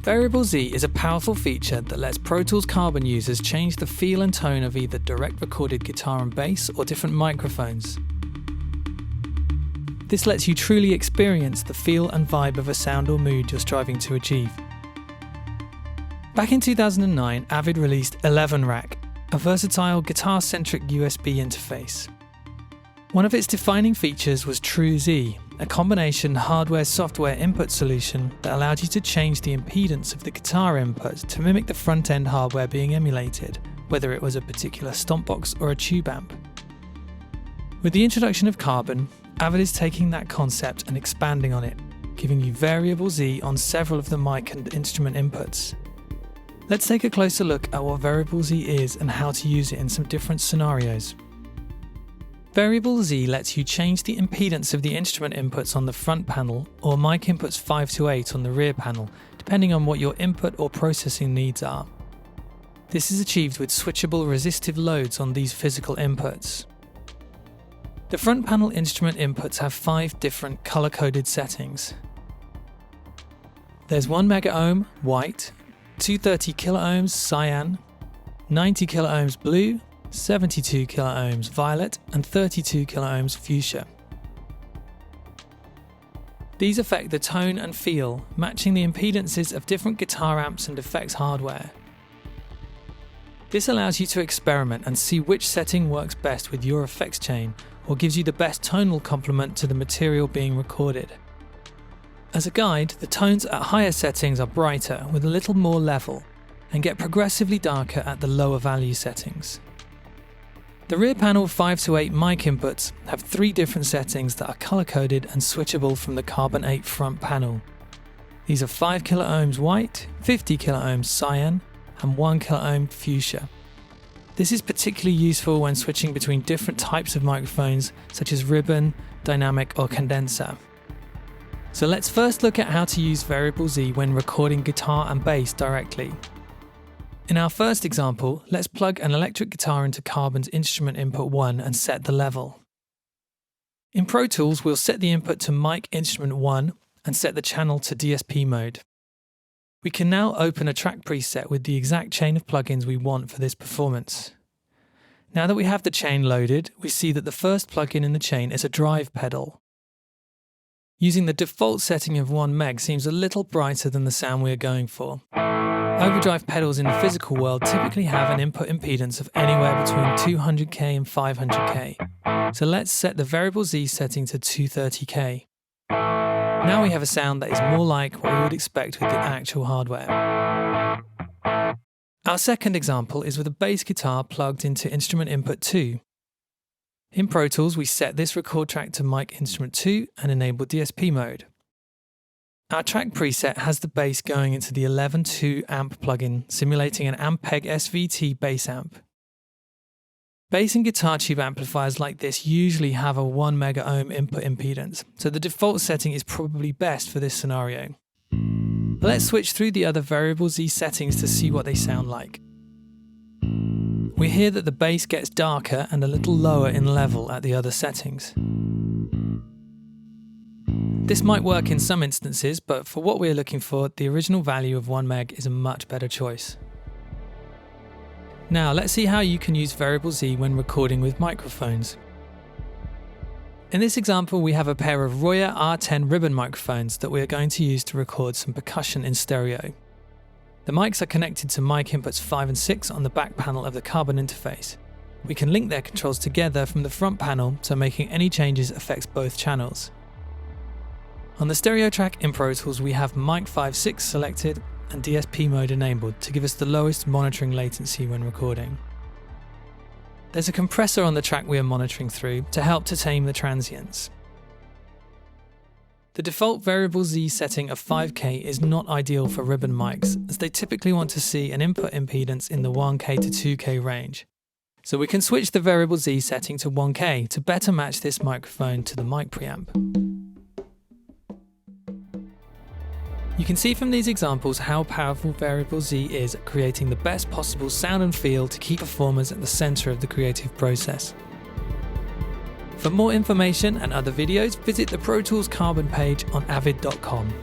Variable Z is a powerful feature that lets Pro Tools Carbon users change the feel and tone of either direct recorded guitar and bass or different microphones. This lets you truly experience the feel and vibe of a sound or mood you're striving to achieve. Back in 2009, Avid released 11 Rack, a versatile guitar-centric USB interface. One of its defining features was True Z, a combination hardware-software input solution that allowed you to change the impedance of the guitar input to mimic the front-end hardware being emulated, whether it was a particular stomp box or a tube amp. With the introduction of Carbon, Avid is taking that concept and expanding on it, giving you variable Z on several of the mic and instrument inputs. Let's take a closer look at what variable Z is and how to use it in some different scenarios. Variable Z lets you change the impedance of the instrument inputs on the front panel or mic inputs 5 to 8 on the rear panel, depending on what your input or processing needs are. This is achieved with switchable resistive loads on these physical inputs. The front panel instrument inputs have 5 different color-coded settings. There's 1 megaohm white, 230 kiloohms cyan, 90 kiloohms blue, 72 kiloohms violet, and 32 kiloohms fuchsia. These affect the tone and feel, matching the impedances of different guitar amps and effects hardware. This allows you to experiment and see which setting works best with your effects chain, or gives you the best tonal complement to the material being recorded. As a guide, the tones at higher settings are brighter with a little more level, and get progressively darker at the lower value settings. The rear panel 5 to 8 mic inputs have 3 different settings that are color-coded and switchable from the Carbon 8 front panel. These are 5 kiloohms white, 50 kiloohms cyan, and 1 kiloohm fuchsia. This is particularly useful when switching between different types of microphones such as ribbon, dynamic, or condenser. So let's first look at how to use variable Z when recording guitar and bass directly. In our first example, let's plug an electric guitar into Carbon's instrument input 1 and set the level. In Pro Tools, we'll set the input to mic instrument 1 and set the channel to DSP mode. We can now open a track preset with the exact chain of plugins we want for this performance. Now that we have the chain loaded, we see that the first plugin in the chain is a drive pedal. Using the default setting of 1 meg seems a little brighter than the sound we are going for. Overdrive pedals in the physical world typically have an input impedance of anywhere between 200k and 500k. So let's set the variable Z setting to 230k. Now we have a sound that is more like what we would expect with the actual hardware. Our second example is with a bass guitar plugged into instrument input 2. In Pro Tools, we set this record track to mic instrument 2 and enable DSP mode. Our track preset has the bass going into the 11.2 amp plugin, simulating an Ampeg SVT bass amp. Bass and guitar tube amplifiers like this usually have a 1 megaohm input impedance, so the default setting is probably best for this scenario. Let's switch through the other variable Z settings to see what they sound like. We hear that the bass gets darker and a little lower in level at the other settings. This might work in some instances, but for what we're looking for, the original value of 1 meg is a much better choice. Now let's see how you can use variable Z when recording with microphones. In this example, we have a pair of Royer R10 ribbon microphones that we are going to use to record some percussion in stereo. The mics are connected to mic inputs 5 and 6 on the back panel of the Carbon interface. We can link their controls together from the front panel, so making any changes affects both channels. On the stereo track in Pro Tools, we have mic 5-6 selected and DSP mode enabled to give us the lowest monitoring latency when recording. There's a compressor on the track we are monitoring through to help to tame the transients. The default variable Z setting of 5K is not ideal for ribbon mics, as they typically want to see an input impedance in the 1K to 2K range. So we can switch the variable Z setting to 1K to better match this microphone to the mic preamp. You can see from these examples how powerful variable Z is at creating the best possible sound and feel to keep performers at the center of the creative process. For more information and other videos, visit the Pro Tools Carbon page on avid.com.